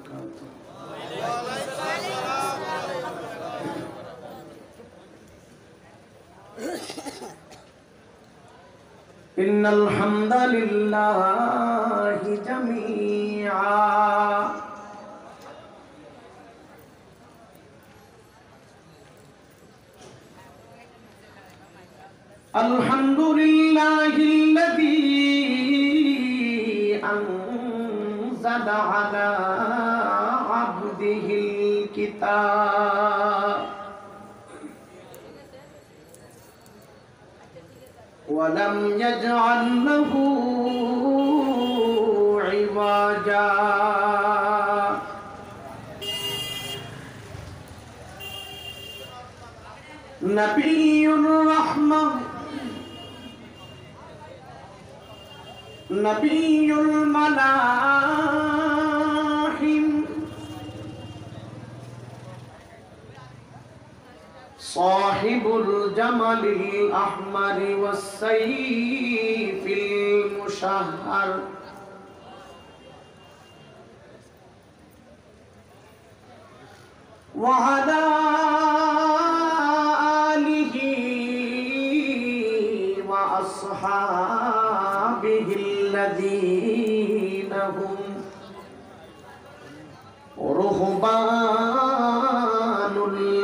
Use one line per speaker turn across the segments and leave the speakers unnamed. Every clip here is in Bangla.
वबरकातुहू। इन्नल हम्दलिल्लाहि जमीआ अल्हम्दुलिल्लाहिल्लज़ी अंज़ला अला अब्दिहिल किताब वलम यजअल लहू इवाजा। नबियुर रहमा नबियुल मलाहिम साहिबुल जमलिल अहमरि वस्सैफिल मुशहहर वअला आलिहि व अस्हाबिहिल्लज़ीना हुम रुहबानुल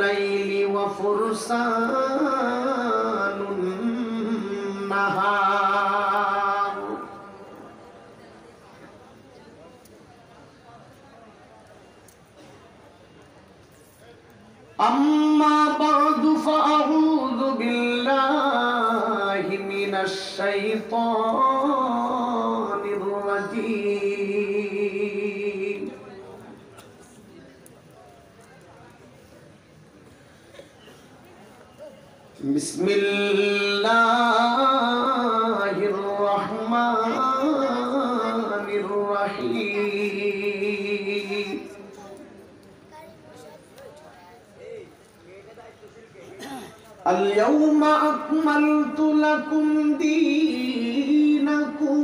लैलि व फुरसानुन नहार। अम्मा बअदु फ़अऊज़ु बिल्लाहि मिनश शैतानिर रजीम। बिस्मिल्लाहिर रहमानिर रहीम। अल-यौमा अक्मलतु लकुम दीनकुम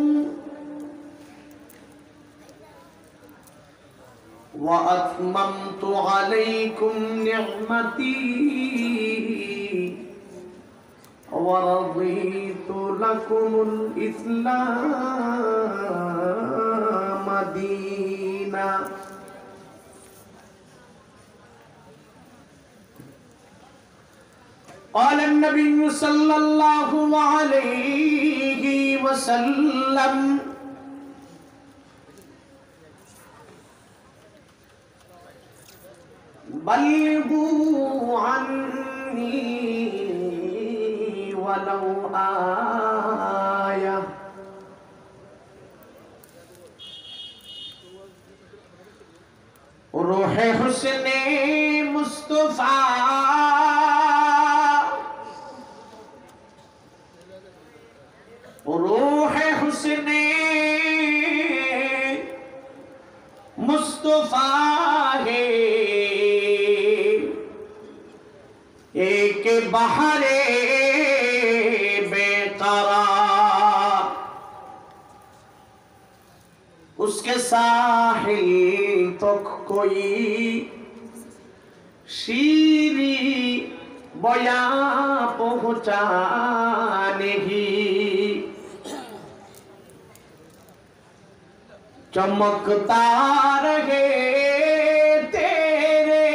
व अत्ममतु अलैकुम निअमती व रज़ीतु लकुमुल इस्लाम दीना। क़ाल नबी सल्लल्लाहु अलैहि वसल्लम बल्लिगू अन्नी वलौ आया। रूहे हुस्ने मुस्तफा रूहे हुस्ने मुस्तफा है एक बहारे बेकरार। उसके साहिल तक कोई शीरी बया पहुँचा नहीं। चमकता रहे तेरे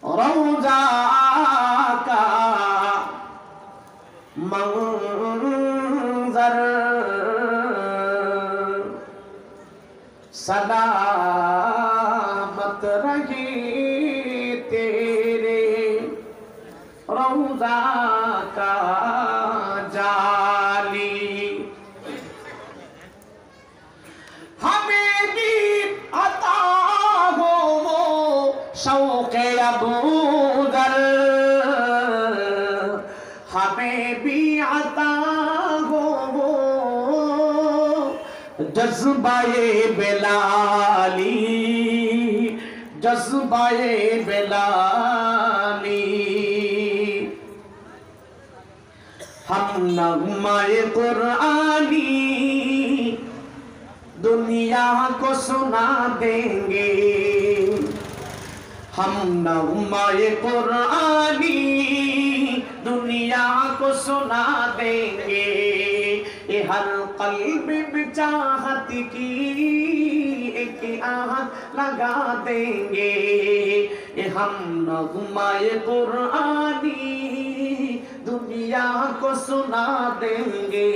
रौज़ा का मंज़र, सलामत रहे तेरे रौज़ा का जाली। हमें भी अता हो वो शौक़े अबूदर, हमें भी अता हो वो जज्बाए बेलाली, जज्बाए बेलाली। हम नग़्माए कुरानी दुनिया को सुना देंगे। हम नग़्मा-ए कुरानी दुनिया को सुना देंगे। ये हर क़ल्ब में चाहत की एक आहट लगा देंगे। ये हम नग़्मा-ए कुरानी दुनिया को सुना देंगे।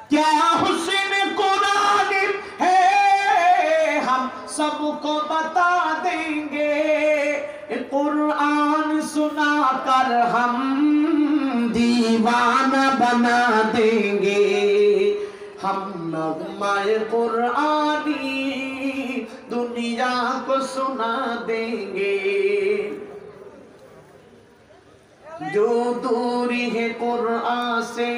क्या हुस्न कुरान है हम सबको बता देंगे। कुरान सुनाकर हम दीवाना बना देंगे। हम नग़्मा-ए कुरानी दुनिया को सुना देंगे। जो दूरी है कुरान से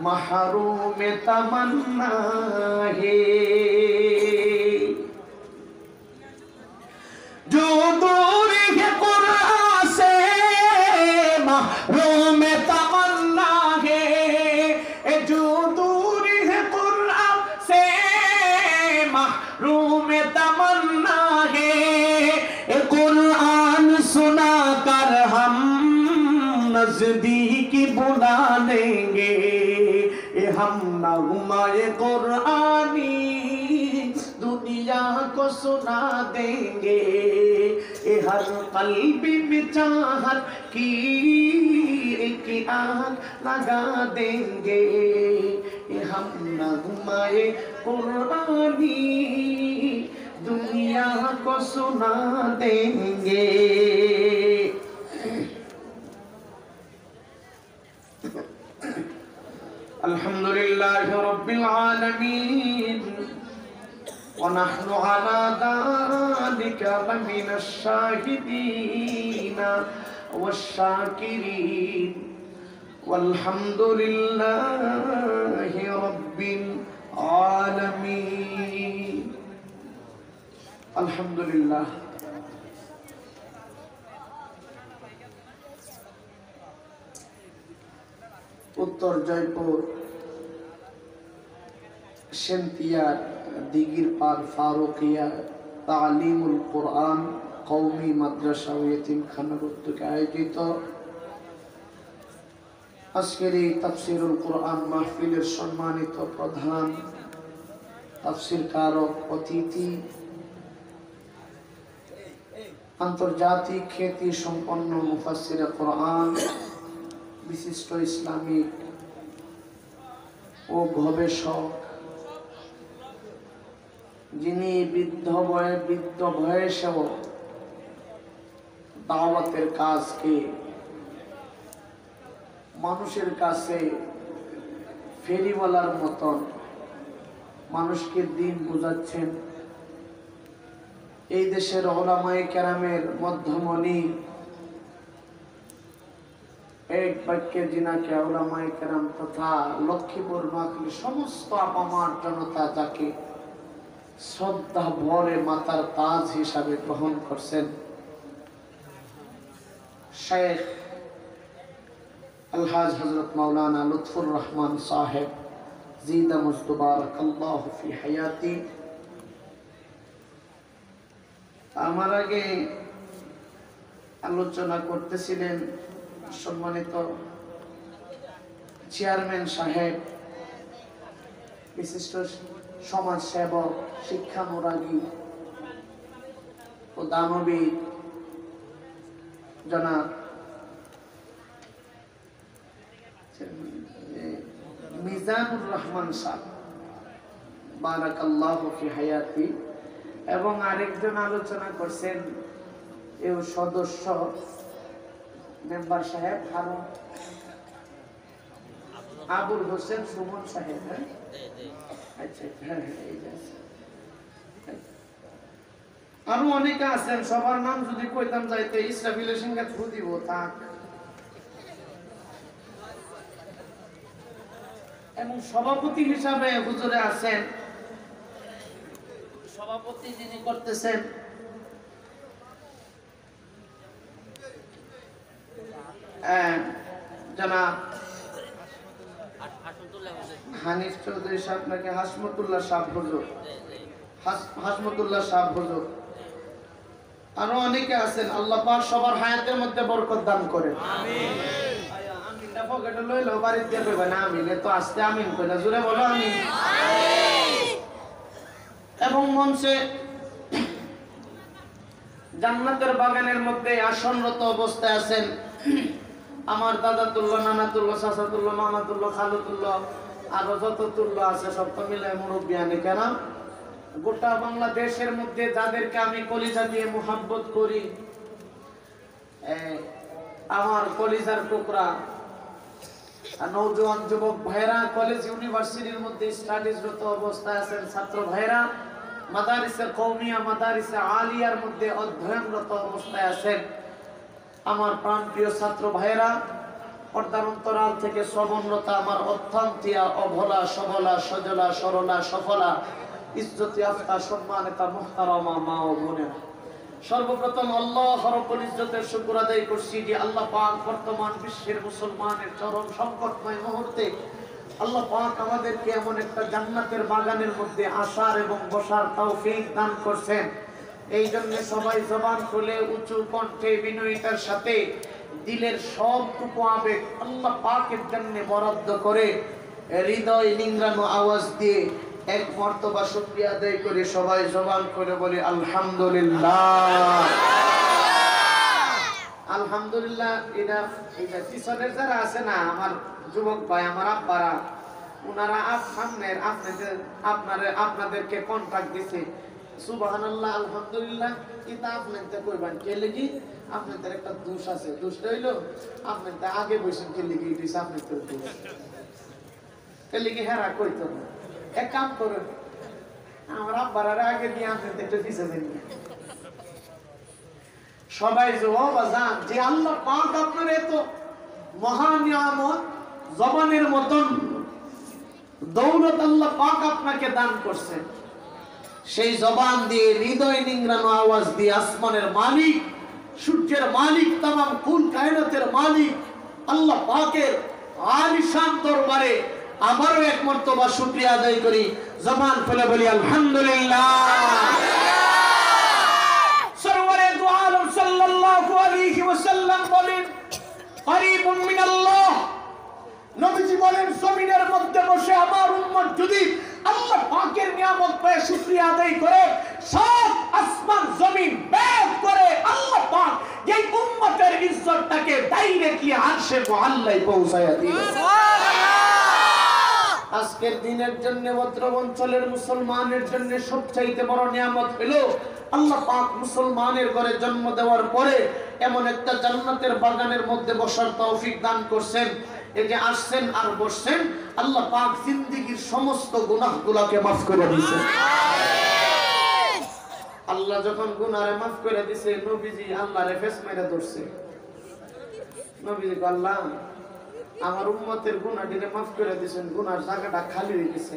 महरूम तमन्ना है। जो दूरी है कुरान से महरूम तमन्ना है। जो दूरी है कुरान से महरूम तमन्ना है। कुरान सुनाकर हम नज़दीकी बुला लेंगे। हम नग़्मा-ए कुरानी दुनिया को सुना देंगे। ये हर क़ल्ब में चाहत की एक आग लगा देंगे। ये हम नग़्मा-ए कुरानी दुनिया को सुना देंगे। अल्हम्दुलिल्लाहि रब्बिल आलमीन व नहनु अला ज़ालिका लमिनश शाहिदीन वश्शाकिरीन वल्हम्दुलिल्लाहि रब्बिल आलमीन। अल्हम्दुलिल्लाह। उत्तर जयपुर शेंतियार दिगिर पार फारूकिया तालीमुल कुरान कौमी मद्रासा व यतीमखाना কর্তৃক আয়োজিত আজকের এই তাফসীরুল কুরআন মাহফিলের সম্মানিত প্রধান তাফসীরকার অতিথি আন্তর্জাতিক খ্যাতি সম্পন্ন মুফাসসিরে কুরআন বিশিষ্ট ইসলামিক ও গবেষক যিনি বৃদ্ধ বয়সেও দাওয়াতের কাজকে মানুষের কাছে ফেরিওয়ালার মতন মানুষকে দিন বোঝাচ্ছেন। এই দেশের উলামায়ে কেরামের মধ্যমণি এক বাক্যে জিনাকে উলামায়ে কেরাম তথা লক্ষ্মীপুর নোয়াখালী সমস্ত আপামার জনতা যাকে শ্রদ্ধা ভরে মাতার তাজ হিসাবে গ্রহণ করছেন শেখ আলহাজ হযরত মাওলানা লুৎফুর রহমান সাহেব জিদা মুজতবারাকাল্লাহু ফি হায়াতি। আমার আগে আলোচনা করতেছিলেন সম্মানিত চেয়ারম্যান সাহেব, বিশিষ্ট সমাজ সেবক, শিক্ষানুরাগী ও দানবীর জনাব মিজানুর রহমান সাহেব বারাকাল্লাহু ফি হায়াতি। এবং আরেকজন আলোচনা করছেন এই সদস্য মেম্বার সাহেব হারুন আবুল হোসেন সুমন সাহেব। আচ্ছা হ্যাঁ আরো অনেকে আছেন, সবার নাম যদি কইতাম যাইতে ইসরাফিলের সঙ্গে থু দিব থাক। এবং সভাপতি হিসাবে হুজুরে আছেন, সভাপতি যিনি করতেছেন জনাব হানিফ চৌধুরী সাহেব নাকি হাসমতুল্লাহ সাহেব হুজুর, হাসমতুল্লাহ সাহেব হুজুর, আরো অনেকে আছেন। আল্লাহ পাক সবার হায়াতের মধ্যে বরকত দান করেন। আমিন। আমিনটা পকেটে লইলো বাড়িতে কইবেন আমিন, এত আস্তে আমিন কইলা জোরে বলো আমিন। এবং মঞ্চে জান্নাতের বাগানের মধ্যে আসনরত অবস্থায় আছেন আমার দাদাতুল্লাহ, নানাতুল্লাহ, চাচাতুল্লাহ, মামাতুল্লাহ, খালুতুল্লাহ, আরো যত তুল্য আছে সব তো মিলে মুরব্বিয়ানি কেন। গোটা বাংলাদেশের মধ্যে যাদেরকে আমি কলিজা দিয়ে মোহাব্বত করি, আমার কলিজার টুকরা নওজোয়ান যুবক ভাইরা, কলেজ ইউনিভার্সিটির মধ্যে স্টাডিজরত অবস্থায় আছেন ছাত্র ভাইরা, মাদারিসে কওমিয়া, মাদারিসে আলিয়ার মধ্যে অধ্যয়নরত অবস্থায় আছেন আমার প্রাণপ্রিয় ছাত্র ভাইরা, পর্দার অন্তরাল থেকে শ্রবণরত আমার অত্যন্তিয়া অভলা সবলা সজলা সরলা সফলা ইজ্জতি আফতা সম্মানিতা মুহতারামা মা ও বোনেরা, সর্বপ্রথম আল্লাহ রাব্বুল ইজ্জতের শুকর আদায় করছি যে আল্লাহ পাক বর্তমান বিশ্বের মুসলমানের চরম সংকটময় মুহূর্তে আল্লাহ পাক আমাদেরকে এমন একটা জান্নাতের বাগানের মধ্যে আসার এবং বসার তৌফিক দান করছেন। এই জন্য সবাই জবান খুলে উঁচু কণ্ঠে বিনয়িতার সাথে দিলের সবটুকু আবেগ আল্লাহ পাকের জন্য বরাদ্দ করে হৃদয় নিংড়ানো আওয়াজ দিয়ে এক মর্তবা শুকরিয়া আদায় করে সবাই জবান করে বলি আলহামদুলিল্লাহ। আলহামদুলিল্লাহ। এটা পিছনের যারা আছে না আমার যুবক ভাই, আমার আব্বারা, ওনারা আপনাদেরকে কন্ট্রাক্ট দিছে সুবহানাল্লাহ আলহামদুলিল্লাহ। এটা আপনাদের কইবেন কে লাগি, আপনাদের একটা দোষ আছে, দোষটা হইলো আপনাদের আগে বসেন কে লাগি, এটা আপনাদের দোষ কে লাগি হেরা কইতো না। এক কাম করেন, আমার আব্বারা আগে দিয়ে আপনাদের একটু পিছিয়ে দেন সবাই জান যে আল্লাহ পাক আপনার এত মহা নিয়ামত জবানের মতন দৌলত আল্লাহ পাক আপনাকে দান করছেন। সেই জবান দিয়ে হৃদয় নিংড়ানো আওয়াজ দিয়ে আসমানের মালিক, সূর্যের মালিক, তামাম কুল কায়নাতের মালিক আল্লাহ পাকের আলিশান দরবারে আবারও এক মর্তবা শুকরিয়া আদায় করি, জবান খুলে বলি আলহামদুলিল্লাহ। সরওয়ারে দু আলম সাল্লাল্লাহু আলাইহি ওয়াসাল্লাম বলেন করিবুম মিনাল্লাহ, নবীজি বলেন জমিনের মধ্যে বসে আমার উম্মত যদি আল্লাহ পাকের নিয়ামত পেয়ে শুকরিয়া আদায় করে সব আসমান জমিন বেদ করে আল্লাহ পাক এই উম্মতের ইজ্জতটাকে ডাইরেক্টলি আরশে মুআল্লায় পৌঁছায়া দিবেন। আজকের দিনের জন্য অত্র অঞ্চলের মুসলমানের জন্য সবচাইতে বড় নিয়ামত হলো আল্লাহ পাক মুসলমানের ঘরে জন্ম দেওয়ার পরে এমন একটা জান্নাতের বাগানের মধ্যে বসার তৌফিক দান করছেন। এই যে আসছেন আর বসছেন, আল্লাহ পাক জিন্দেগীর সমস্ত গুনাহগুলোকে মাফ করে দিয়েছেন। আল্লাহ যখন গুনারে মাফ করে দিয়েছে, নবীজি আল্লাহরে ফেস মেরে ধরছে। নবীজি আল্লাহ আমার উম্মতের গুনাহটিকে মাফ করে দিয়েছেন, গুনার জায়গাটা খালি হয়ে গেছে।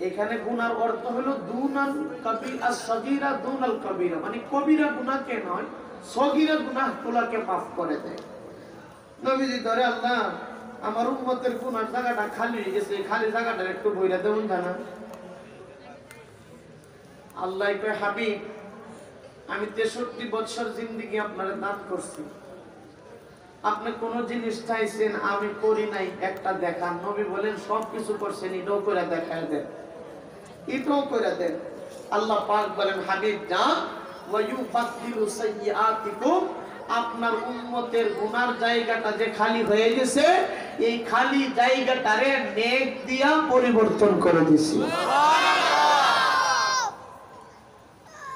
এখানে গুনার অর্থ হলো দুনাল কবিরা, সগীরা দুনাল কবিরা, মানে কবিরা গুনাহকে নয় সগীরা গুনাহগুলোকে মাফ করে দেয়। নবীজি ধরে আল্লাহ আমার উম্মতের গুনার জায়গাটা খালি হয়ে গেছে, খালি জায়গাটা একটু বইরা দেবেন জানা। আল্লাহ কয় হাবিব আমি 63 বছর জিন্দেগি আপনারে দান করছি, আপনি কোন জিনিস চাইছেন আমি করি নাই, একটা দেখান। নবী বলেন সবকিছু করছেন, এটাও করে দেখায় দেন, এটাও করে দেন। আল্লাহ পাক বলেন হাবিব যান ওয়ায়ুবাদদিলু সাইয়্যাতিকুম, আপনার উম্মতের গুনার জায়গাটা যে খালি হয়ে গেছে এই খালি জায়গাটারে নেক দিয়া পরিবর্তন করে দিছি।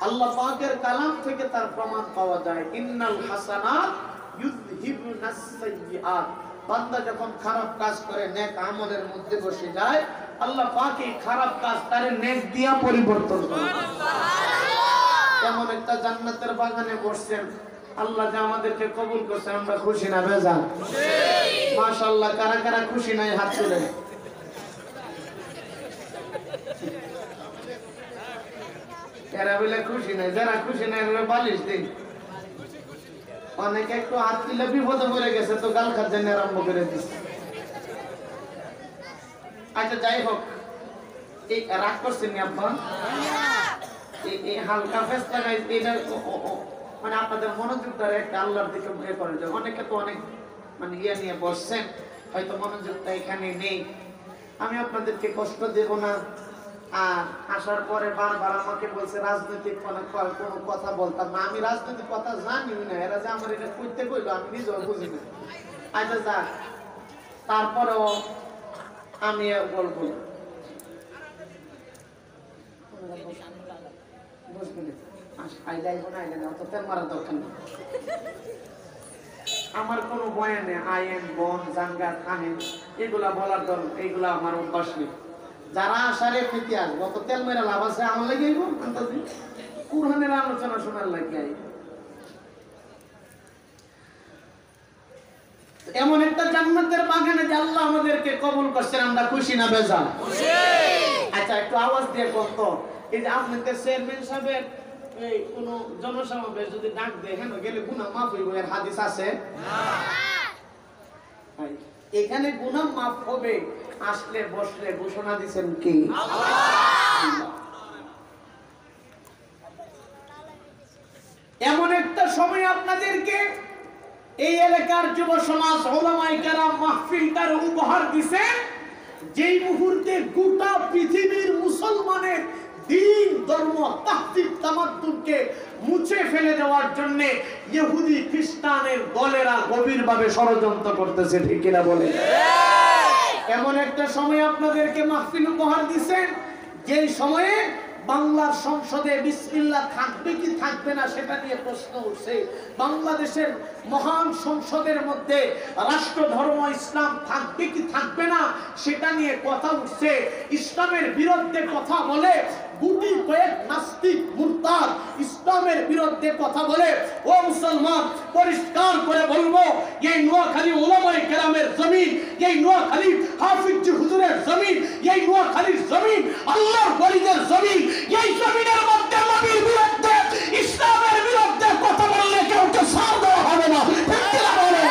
আল্লাহ পাকের কালাম থেকে তার প্রমাণ পাওয়া যায়, ইন্নাল হাসানাত ইউযহিবুনাস সাইয়্যাত। বান্দা যখন খারাপ কাজ করে নেক আমলের মধ্যে বসে যায়, আল্লাহ পাক এই খারাপ কাজ তারে নেক দিয়া পরিবর্তন করে। এমন একটা জান্নাতের বাগানে বসছেন, আল্লাহ যে আমাদেরকে কবুল করছে, আমরা খুশি না বেজান? মাশাআল্লাহ। কারা কারা খুশি নাই হাত তুলে? এরা বলে খুশি নাই, যারা খুশি নাই বালিশ দিন। অনেকে একটু হাত দিলে বিপদে পড়ে গেছে তো গাল খাতে আরম্ভ করে দিচ্ছে। আচ্ছা যাই হোক, এই রাগ করছেন আব্বা, এই হালকা ফেসটা এটা মানে আপনাদের মনোযোগ দ্বারা একটা আল্লাহর দিকে ভয় করে যায়। অনেকে তো অনেক মানে ইয়ে নিয়ে বসছেন, হয়তো মনোযোগটা এখানে নেই। আমি আপনাদেরকে কষ্ট দেব না। আর আসার পরে বারবার আমাকে বলছে রাজনৈতিক কোনো কথা বলতাম না। আমি রাজনৈতিক কথা জানি না, এরা যে আমার এটা করতে কইলো আমি নিজেও বুঝি না। আচ্ছা যাক, তারপরেও আমি বলবো আমার কোনো বয়ান নেই। আইন বন জাঙ্গা কাহিন এগুলা বলার দরকার, এইগুলা আমার অভ্যাস নেই। যারা আসারে ইতিহাস গত তেল মেরা লাভ আছে আমার লাগে আইব, কুরআনের আলোচনা শোনার লাগে আইব। এমন একটা জান্নাতের বাগানে যে আল্লাহ আমাদেরকে কবুল করছেন, আমরা খুশি না বেজান? আচ্ছা একটু আওয়াজ দিয়ে কত, এই যে আপনাদের চেয়ারম্যান সাহেবের এই কোন জনসমাবেশ যদি ডাক দেয় হেন গেলে গুনাহ মাফ হইব, এর হাদিস আছে না? এখানে গুনাহ মাফ হবে আসলে বসলে ঘোষণা দিবেন কি আল্লাহ। এমন একটা সময় আপনাদেরকে এই এলাকার যুব সমাজ উলামায়ে কেরাম মাহফিলটার উপহার দিবেন, যেই মুহূর্তে গোটা পৃথিবীর মুসলমানের দিন ধর্ম তাহজিব তামাদ্দুনকে মুছে ফেলে দেওয়ার জন্য ইহুদি খ্রিস্টানের দলেরা গভীরভাবে ষড়যন্ত্র করতেছে, ঠিক কিনা বলেন? এমন একটা সময় আপনাদেরকে মাহফিল উপহার দিবেন, যেই সময়ে বাংলার সংসদে বিসমিল্লাহ থাকবে কি থাকবে না সেটা নিয়ে প্রশ্ন উঠছে। বাংলাদেশের মহান সংসদের মধ্যে রাষ্ট্র ধর্ম ইসলাম থাকবে কি থাকবে না সেটা নিয়ে কথা উঠছে। ইসলামের বিরুদ্ধে কথা বলে গুটি কয়েক নাস্তিক মুরতাদ ইসলামের বিরুদ্ধে কথা বলে। ও মুসলমান, পরিষ্কার করে বলবো, এই নোয়াখালী উলামায়ে কেরামের জমিন, এই নোয়াখালী হাফিজ হুজুরের জমিন, এই নোয়াখালীর জমিন আল্লাহর ওলিদের জমিন। এই জমিনের মধ্যে নবীর বিরুদ্ধে ইসলামের বিরুদ্ধে কথা বললে কাউকে ছাড় দেওয়া হবে না, ঠিক কিনা বলেন?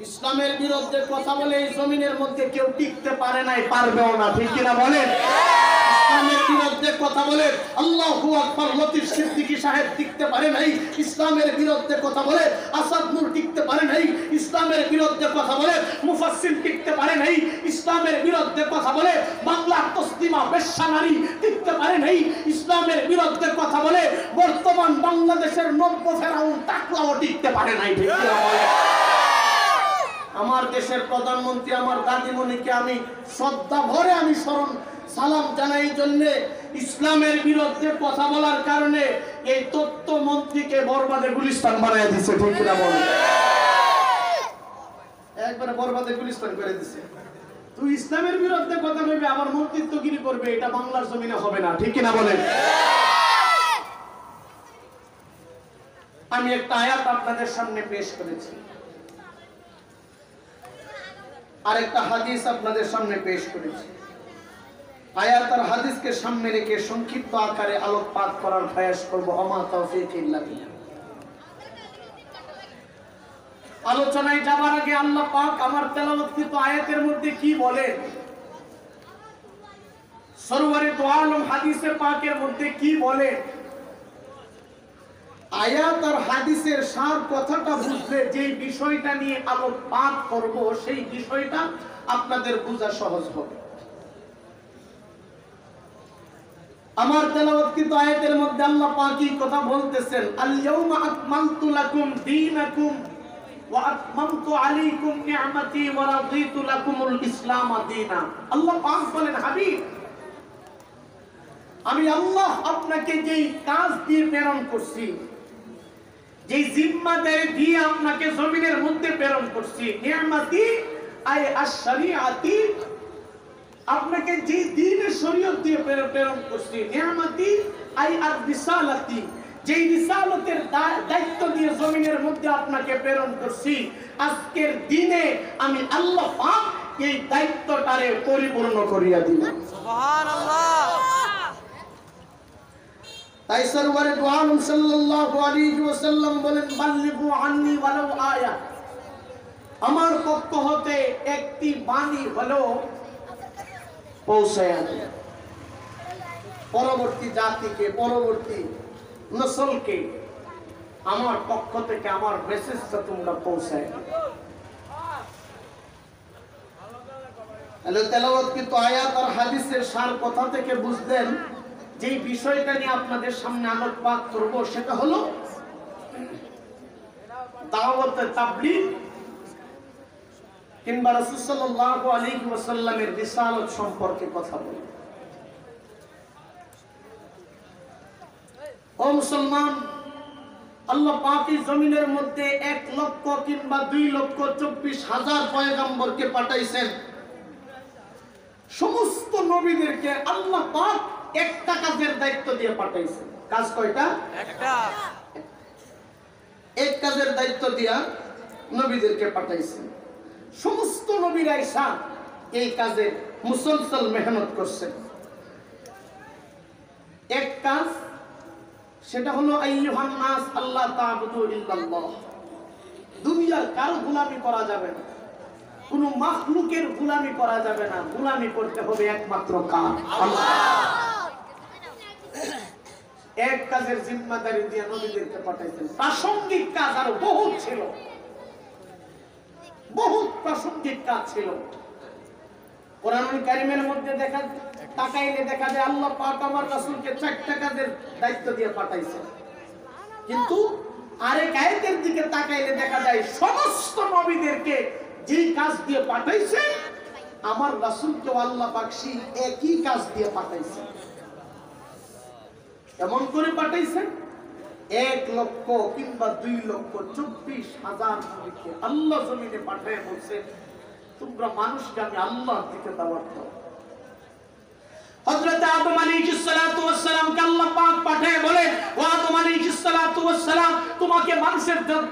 ইসলামের বিরুদ্ধে কথা বলে এই জমিনের মধ্যে কেউ টিকতে পারে নাই, পারবেও না, ঠিক কিনা বলেন? ইসলামের বিরুদ্ধে কথা বলে আল্লাহু আকবার লতিফ সিদ্দিকী সাহেব টিকতে পারে নাই। ইসলামের বিরুদ্ধে কথা বলে আসাদ নূর টিকতে পারে নাই। ইসলামের বিরুদ্ধে কথা বলে মুফাসসির টিকতে পারে নাই। ইসলামের বিরুদ্ধে কথা বলে বাংলা তসলিমা বেশ্যা নারী টিকতে পারে নাই। ইসলামের বিরুদ্ধে কথা বলে বর্তমান বাংলাদেশের নব্য ফেরাউন টাকলাও টিকতে পারে নাই, ঠিক কিনা বলেন? আমার দেশের প্রধানমন্ত্রী আমার দাদিমণিকে আমি শ্রদ্ধা ভরে আমি স্মরণ সালাম জানাই জন্য ইসলামের বিরুদ্ধে কথা বলার কারণে এই তথ্য মন্ত্রীকে বরবাদে গুলিস্তান বানায় দিচ্ছে, ঠিক কিনা বলেন? একবারে বরবাদে গুলিস্তান করে দিচ্ছে। তুই ইসলামের বিরুদ্ধে কথা বলবি, আমার মন্ত্রিত্বগিরি করবে, এটা বাংলার জমিনে হবে না, ঠিক কিনা বলেন? আমি একটা আয়াত আপনাদের সামনে পেশ করেছি, আরেকটা হাদিস আপনাদের সামনে পেশ করেছি। আয়াত আর হাদিসকে সামনে রেখে সংক্ষিপ্ত আকারে আলোকপাত করার প্রয়াস করব। ওমা তাওফীক ইল্লা বিল্লাহ। আলোচনায় যাবার আগে আল্লাহ পাক আমার তেলাওয়াতকৃত আয়াতের মধ্যে কি বলেন, সরওয়ারে দো আলম হাদিসে পাকের মধ্যে কি বলেন, আয়াত আর হাদিসের সার কথাটা বুঝলে যেই বিষয়টা নিয়ে আলোকপাত করব সেই বিষয়টা আপনাদের বোঝা সহজ হবে। আমার তেলাওয়াতকৃত আয়াতের মধ্যে আল্লাহ পাক কি কথা বলতেছেন, আল ইয়াউমা আকমালতু লাকুম দীনাকুম ওয়া আতমামতু আলাইকুম নি'মাতি ওয়া রাদিতু লাকুমুল ইসলাম দীনা। আল্লাহ পাক বলেন, হাবিব আমি আল্লাহ আপনাকে যেই কাজ দিয়ে প্রেরণ করছি, যেই জিম্মাদারি দিয়ে আপনাকে জমিনের মধ্যে প্রেরণ করছি, নি'মাতি আই আশ-শরীআতি, আপনাকে যে দ্বীনের শরীয়ত দিয়ে প্রেরণ করছি, নি'মাতি আই আর-রিসালাতি, যেই রিসালতের দায়িত্ব দিয়ে জমিনের মধ্যে আপনাকে প্রেরণ করছি, আজকের দিনে আমি আল্লাহ পাক এই দায়িত্বটারে পরিপূর্ণ করিয়া দিব। সুবহানাল্লাহ। তাই সরওয়ারে দু আলম সাল্লাল্লাহু আলাইহি ওয়াসাল্লাম বলেন, বাল্লিগু আন্নি ওয়ালাউ আয়া, আমার পক্ষ হতে একটি বাণী হলো পৌঁছায়া দেন পরবর্তী জাতিকে, পরবর্তী নসলকে আমার পক্ষ থেকে আমার মেসেজটা তোমরা পৌঁছায়। তেলাওয়াতকৃত আয়াত আর হাদিসের সার কথা থেকে বুঝলেন যে বিষয়টা নিয়ে আপনাদের সামনে আলোকপাত করব, সেটা হলো দাওয়াতে তাবলীগ কিংবা রাসূল সাল্লাল্লাহু আলাইহি ওয়াসাল্লামের রিসালাত সম্পর্কে কথা বলব। ও মুসলমান, আল্লাহ পাকের জমিনের মধ্যে 1 লক্ষ কিংবা 2,24,000 পয়গম্বরকে পাঠাইছেন। সমস্ত নবীদেরকে আল্লাহ পাক একটা কাজের দায়িত্ব দিয়ে পাঠাইছেন। কাজ কয়টা? একটা। এক কাজের দায়িত্ব দিয়া নবীদেরকে পাঠাইছেন। সমস্ত নবীরা এসে এই কাজে মুসলসল মেহনত করছেন। এক কাজ, সেটা হলো আইয়ুহান নাস আল্লাহ তা'বুদু ইল্লাল্লাহ, দুনিয়ার কারো গোলামি করা যাবে না, কোন মাখলুকের গোলামি করা যাবে না, গোলামি করতে হবে একমাত্র কার? আল্লাহ। এক কাজের জিম্মাদারি দিয়ে নবীদেরকে পাঠাইছেন। প্রাসঙ্গিক কাজ আরো বহুত ছিল, বহুত প্রাসঙ্গিক কাজ ছিল। কোরআনুল কারীমের মধ্যে তাকাইলে দেখা যায় আল্লাহ পাক আমার রাসূলকে 4টা কাজের দায়িত্ব দিয়ে পাঠাইছেন। কিন্তু আরেক আয়াতের দিকে তাকাইলে দেখা যায় সমস্ত নবীদেরকে যেই কাজ দিয়ে পাঠাইছেন আমার রাসূলকে আল্লাহ পাক সেই একই কাজ দিয়ে পাঠাইছেন। এমন করে পাঠাইছেন 1 লক্ষ কিংবা 2,24,000 নবীকে আল্লাহ জমিনে পাঠায় বলছেন, তোমরা মানুষকে আমি আল্লাহর দিকে দাওয়াত দাও। হযরত আদম আলাইহিস সালাতু ওয়াস সালামকে আল্লাহ পাক পাঠায় বলেন, ও আদম আলাইহিস সালাতু ওয়াস সালাম,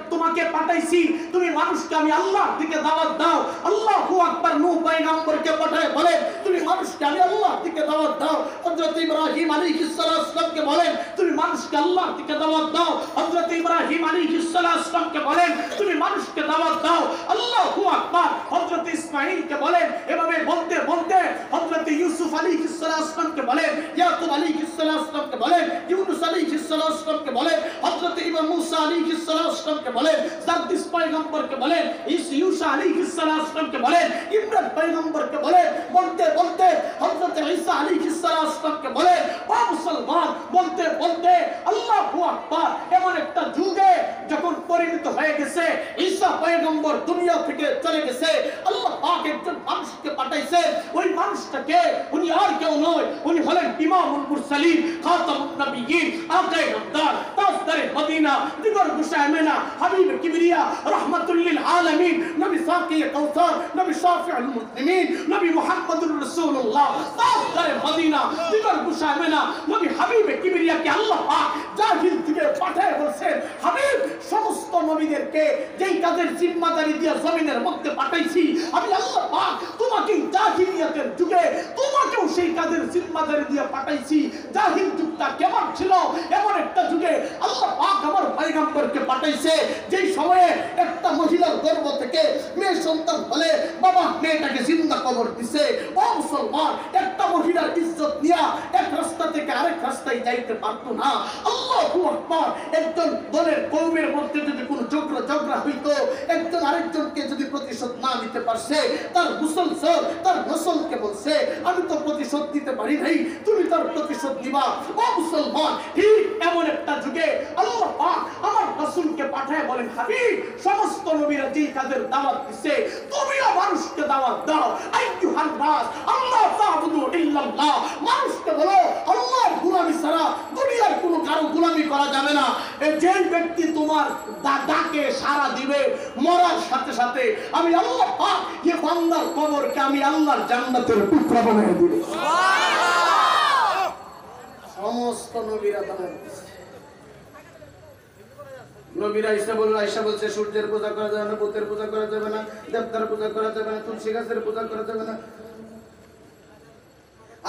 তোমাকে পাঠাইছি, তুমি মানুষকে আমি আল্লাহর দিকে দাওয়াত দাও। আল্লাহু আকবার। নূহ পয়গম্বরকে পাঠায় বলেন, তুমি মানুষকে আমি আল্লাহর দিকে দাওয়াত দাও। হযরত ইব্রাহিম আলাইহিস সালামকে বলেন, তুমি মানুষকে আল্লাহর দিকে দাওয়াত দাও। হযরত ইব্রাহিম আলাইহিস সালামকে বলেন, তুমি মানুষকে দাওয়াত দাও। আল্লাহু আকবার। হযরত ইসমাঈলকে বলেন, এভাবে বলতে বলতে হযরত ইউসুফ আলাইহিস সালামকে বলেন, ইয়াকুব আলাইহিস সালামকে বলেন, ইউনূস আলাইহিস সালামকে বলেন, হযরত ইব্রাহিম মুসা আলাইহিস সালামকে বলেন, জারদিস পয়গম্বরকে বলেন, ঈসা আলাইহিস সালামকে বলেন, ইব্রাহিম পয়গম্বরকে বলেন, বলতে বলতে হযরত ঈসা আলাইহিস সালামকে বলেন। ও মুসলমান, বলতে বলতে আল্লাহু আকবার। এমন একটা যুগে যখন পরিণত হয়ে গেছে, ঈসা পয়গম্বর দুনিয়া থেকে চলে গেছে, আল্লাহ পাক একজন মানুষকে পাঠাইছে। ওই মানুষটাকে উনি আর কেউ নয়, উনি হলেন ইমামুল মুরসালিন, খাতামুন নবিয়্যিন, আকায়ে নামদার, তাজদারে মদিনা, দিগর গুশায়মেনা, হাবিব কিবরিয়া, রাহমাতুল লিল আলামিন, নবী সাকি কাউসার, নবী শাফিউল মুসলিমিন, নবী মুহাম্মদুর রাসূলুল্লাহ, তাজদারে মদিনা, দিগর গুশায়মেনা, নবী হাবিব কিবরিয়াকে আল্লাহ পাক জাহিল থেকে পাঠায় বলছেন, হাবিব, সমস্ত নবীদেরকে যেই কাজের জিম্মাদারি দিয়ে জমিনের মধ্যে পাঠাইছি আমি আল্লাহ পাক, তোমাকে জাহিলিয়াতের যুগে তোমাকেও সেই কাজের জিম্মাদারি দিয়ে পাঠাইছি। জাহিল যুগটা কেমন ছিল? এমন একটা যুগে আল্লাহ পাক আমার পয়গম্বরকে পাঠাইছে যেই সময়ে একটা মহিলার গর্ভ থেকে মেয়ে সন্তান হলে বাবা মেয়েটাকে জিন্দা কবর দিছে। ও মুসলমান, একটা মহিলার ইজ্জত নিয়া এক রাস্তা থেকে আরেক রাস্তায় যাইতে পারতো না। আল্লাহু আকবার। একজন দলের কওমের মধ্যে যদি কোনো ঝগড়া হইতো, একজন আরেকজনকে যদি প্রতিশোধ না নিতে পারছে, তার মুসলসল তার নসলকে বলছে, আমি তো প্রতিশোধ দিতে পারি নাই, তুমি তার প্রতিশোধ নিবা। ও মুসলমান, ঠিক এমন একটা যুগে আল্লাহ পাক আমার রাসূলকে পাঠায় বলেন, হাবিব, সমস্ত নবীরা যেই কাজের দাওয়াত দিছে তুমিও মানুষকে দাওয়াত দাও। আইয়ুহান নাস আল্লাহ তা'বুদু ইল্লাল্লাহ, মানুষকে বলো আল্লাহর গোলামি ছাড়া দুনিয়ার কোনো কারো গোলামি করা যাবে না। যে ব্যক্তি তোমার ডাকে সাড়া দিবে, মরার সাথে সাথে আমি আল্লাহ পাক এই বান্দার কবরকে আমি আল্লাহর জান্নাতের টুকরা বানিয়ে দিব। সমস্ত নবীরা দাওয়াত দিছে। নবীরা আয়েশা বলছে, সূর্যের পূজা করা যাবে না, বুতের পূজা করা যাবে না, দেবতার পূজা করা যাবে না, তুলসী গাছের পূজা করা যাবে না।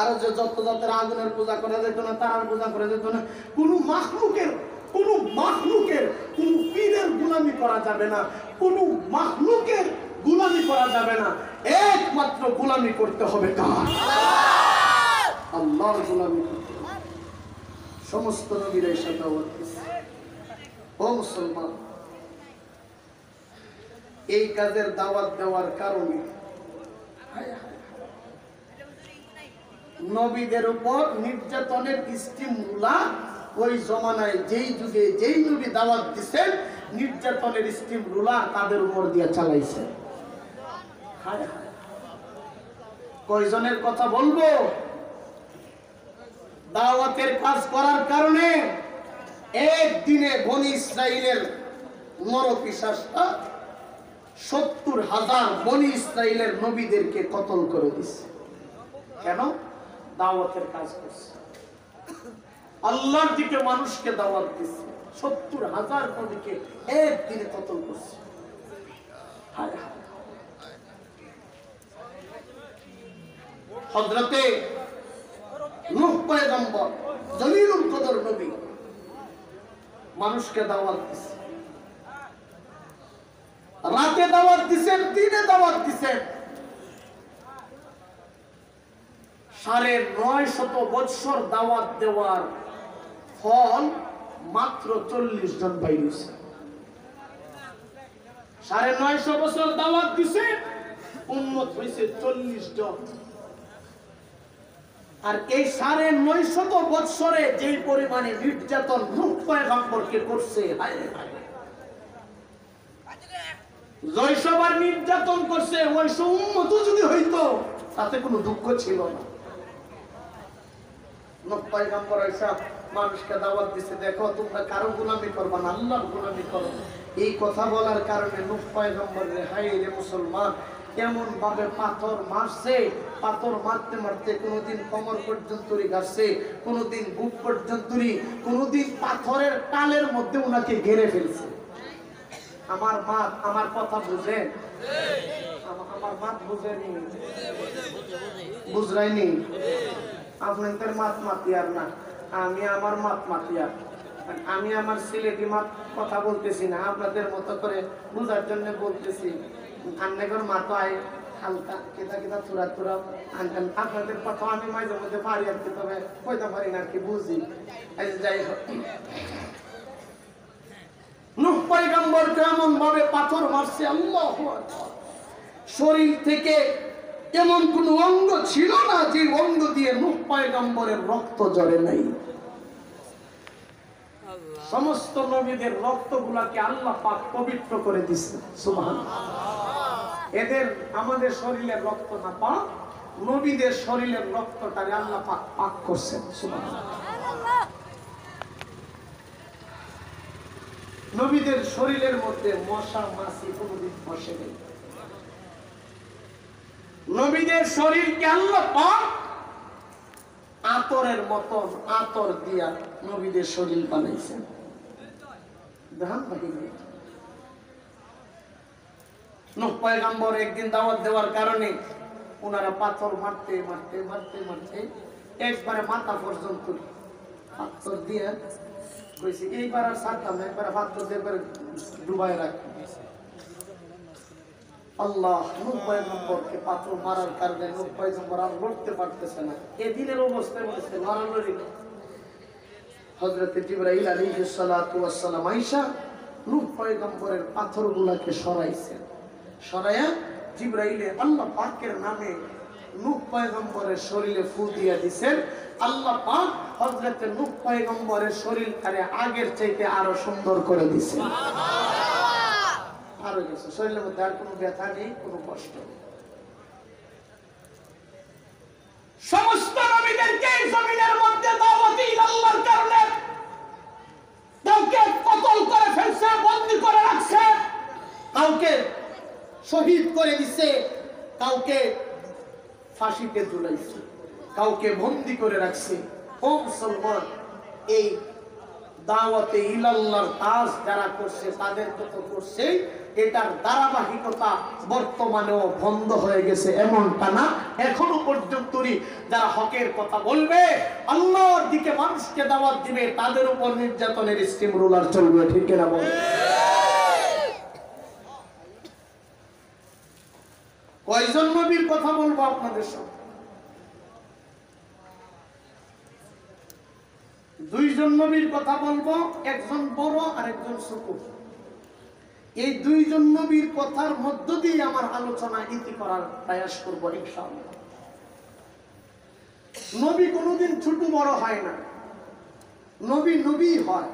আর যে যত জাতের আগুনের পূজা করা যেত না, তারার পূজা করা যেত না। কোনো মাখলুকের কোনো পীরের গোলামি করা যাবে না, কোনো মাখলুকের গোলামি করা যাবে না। একমাত্র গোলামি করতে হবে কার? আল্লাহর গোলামি করতে হবে। সমস্ত নবীরা এসে দাওয়াত দিয়েছে। ও মুসলমান, এই কাজের দাওয়াত দেওয়ার কারণে নবীদের উপর নির্যাতনের স্টিমুলা ওই জমানায় যেই যুগে যেই নবী দাওয়াত দিচ্ছেন, নির্যাতনের স্টিমুলা তাদের উপর দিয়ে চালাইছে। কয়জনের কথা বলবো? দাওয়াতের কাজ করার কারণে একদিনে বনি ইসরাইলের নরপিশাচটা 70,000 বনি ইসরাইলের নবীদেরকে কতল করে দিচ্ছে। কেন? দাওয়াতের কাজ করছে, আল্লাহর দিকে মানুষকে দাওয়াত দিচ্ছে। 70,000 নবীকে একদিনে কতল করছে। হযরতে নূহ পয়গম্বর জলিলুল কদর নবী মানুষকে দাওয়াত দিচ্ছে। রাতে দাওয়াত দিচ্ছেন, দিনে দাওয়াত দিচ্ছেন। 950 বৎসর দাওয়াত দেওয়ার ফল মাত্র 40 জন পাইছে। 950 বছর দাওয়াত দিছে, উম্মত হইছে 40 জন। আর এই 950 বৎসরে যেই পরিমাণে নির্যাতন নূহ পয়গম্বরকে করছে, জয়সবার নির্যাতন করছে, ওই উম্মত যদি হইতো তাতে কোনো দুঃখ ছিল না। নূহ পয়গম্বর এসব মানুষকে দাওয়াত দিছে, দেখো তোমরা কারো গোলামি করবা না, আল্লাহর গোলামি করো। এই কথা বলার কারণে নূহ পয়গম্বর রে হায় রে মুসলমান এমন ভাবে পাথর মারছে, পাথর মারতে মারতে কোনোদিন কোমর পর্যন্ত গাছে, কোনোদিন বুক পর্যন্ত, কোনোদিন পাথরের টালের মধ্যে ওনাকে ঘেরে ফেলছে। আমার মা আমার কথা বুঝেন? আমার মা বুঝেনি? বুঝরাইনি? আপনাদের মাত মাতিয়ার না, আমি আমার মাত মাতিয়ার। আমি আমার সিলেটি মাত কথা বলতেছি না, আপনাদের মতো করে বুঝার জন্য বলতেছি। আন্নাগর মাতো আয় হালকা কেদা কেদা থুরা থুরা আপনাদের কথা আমি মাঝে মধ্যে পারি আর কি, তবে কইতে পারি না আর কি, বুঝি। যাই হোক, নূহ পয়গম্বর কেমন ভাবে পাথর মারছে, আল্লাহু আকবার। শরীর থেকে এমন কোন অঙ্গ ছিল না যে অঙ্গ দিয়ে নূহ পয়গম্বরের রক্ত ঝরে নাই। সমস্ত নবীদের রক্তগুলাকে আল্লাহ পাক পবিত্র করে দিয়েছে। সুবহানাল্লাহ। এদের আমাদের শরীরের রক্ত না পাক, নবীদের শরীরের রক্তটারে আল্লাহ পাক পাক করছেন। সুবহানাল্লাহ। নবীদের শরীরের মধ্যে মশা মাছি কোনদিন বসে নেই। নবীদের শরীরকে আল্লাহ পাক আতরের মতন আতর দিয়া নবীদের শরীর বানাইছেন। নূহ পয়গম্বর একদিন দাওয়াত দেওয়ার কারণে ওনারা পাথর মারতে মারতে মারতে মারতে একবারে মাথা পর্যন্ত পাথর দিয়ে কইছে এইবার আর ছাড়তাম না, একবারে পাথর দিয়ে ডুবাই রাখি। আল্লাহ নূহ পয়গম্বরকে পাথর মারার কারণে নূহ পয়গম্বর আর লড়তে পারতেছে না। এদিনের অবস্থায় বলেছে লড়ালড়ি। হযরতে জিবরাইল আলাইহিস সালাতু ওয়াস সালাম আয়েশা নূহ পয়গম্বরের পাথরগুলোকে সরাইছেন। সরায়া জিবরাইলে আল্লাহ পাকের নামে নূহ পয়গম্বরের শরীরে ফু দিয়ে দিবেন। আল্লাহ পাক হযরতে নূহ পয়গম্বরের শরীরটারে আগের চাইতে আরো সুন্দর করে দিয়েছেন। আরো গেছে, শরীরের মধ্যে আর কোনো ব্যথা নেই, কোনো কষ্ট নেই। সমস্ত নবীদেরকে জমিনের মধ্যে দাওয়াতে ইলাল্লাহর কারণে কাউকে কতল করে ফেলছে, বন্দী করে রাখছে, কাউকে শহীদ করে দিছে, কাউকে ফাঁসিতে ঝুলাইছে, কাউকে বন্দী করে রাখছে। ও মুসলমান, এই দাওয়াতে ইলাল্লাহর কাজ যারা করছে তাদের কত করছে, এটার ধারাবাহিকতা বর্তমানেও বন্ধ হয়ে গেছে এমনটা না, এখনো পর্যন্ত যারা হকের কথা বলবে, আল্লাহর দিকে মানুষকে দাওয়াত দিবে, তাদের উপর নির্যাতনের স্টিম রুলার চলবে। ঠিক কিনা বল? কয়জন নবীর কথা বলবো আপনাদের সাথে? দুইজন নবীর কথা বলবো, একজন বড় আর একজন ছোট। এই দুইজন নবীর কথার মধ্য দিয়ে আমার আলোচনা ইতি করার প্রয়াস করবো ইনশাআল্লাহ। নবী কোনোদিন ছোট বড় হয় না, নবী নবী হয়,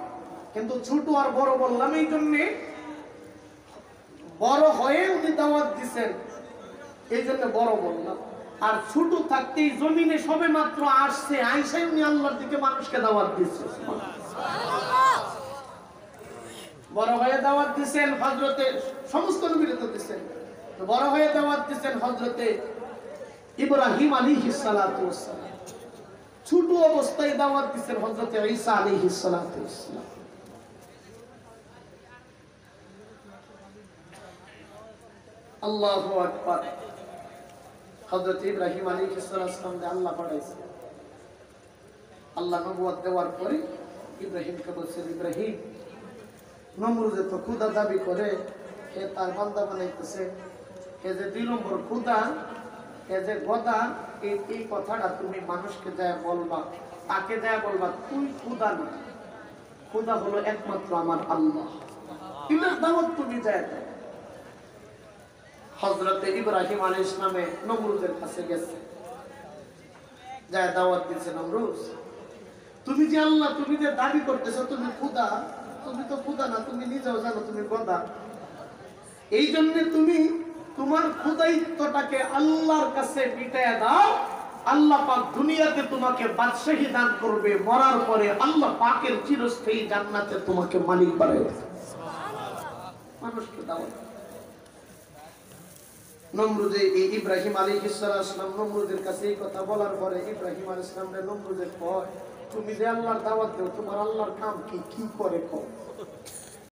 কিন্তু ছোট আর বড় বললাম এই জন্যে, বড় হয়ে উনি দাওয়াত দিচ্ছেন এই জন্য বড় বললাম। আর ছোট থাকতেই জমিনে সবে মাত্র আসছে, আইসাই উনি আল্লাহর দিকে মানুষকে দাওয়াত দিচ্ছে। বড় হয়ে দাওয়াত দিচ্ছেন হযরতে, সমস্ত নবীরা তো দিচ্ছেন, বড় হয়ে দাওয়াত দিচ্ছেন হযরতে ইব্রাহিম আলাইহিস সালাতু ওয়াস সালাম। ছোট অবস্থায় দাওয়াত দিচ্ছেন হযরতে ঈসা আলাইহিস সালাতু ওয়াস সালাম। আল্লাহু আকবার। হযরত ইব্রাহিম আলাইহিস সালাম আল্লাহ পাঠাইছে, আল্লাহ নবুয়ত দেওয়ার পরে ইব্রাহিমকে বলছেন, ইব্রাহিম, নমরুদ তো খুদা দাবি করে, এ তার বান্দা বানাইতেছে, এ যে 2 নম্বর খুদা, এ যে গদা, এই কথাটা তুমি মানুষকে যায় বলবা, তাকে যায় বলবা তুই খুদা না, খুদা হলো একমাত্র আমার আল্লাহ। এটার দাওয়াত তুমি যায় দাও। হযরতে ইব্রাহিম আলাইহিস সালামে নমরুদের কাছে গেছে, যায় দাওয়াত দিয়েছে, নমরুদ তুমি যে আল্লাহ, তুমি যে দাবি করতেছো তুমি খুদা, তুমি তো খুদা না, তুমি নিজেও জানো তুমি গদা। এই জন্য তুমি তোমার খুদাইত্বটাকে আল্লাহর কাছে মিটাইয়া দাও, আল্লাহ পাক দুনিয়াতে তোমাকে বাদশাহী দান করবে, মরার পরে আল্লাহ পাকের চিরস্থায়ী জান্নাতে তোমাকে মালিক বানাবে। মানুষকে দাও। নমরুদে ইব্রাহিম আলাইহিস সালাম নমরুদের কাছে এই কথা বলার পরে ইব্রাহিম আলাইহিস সালাম নমরুদের কয়, তুমি যে আল্লাহর দাওয়াত দাও, তোমার আল্লাহর কাম কি কি করে কও?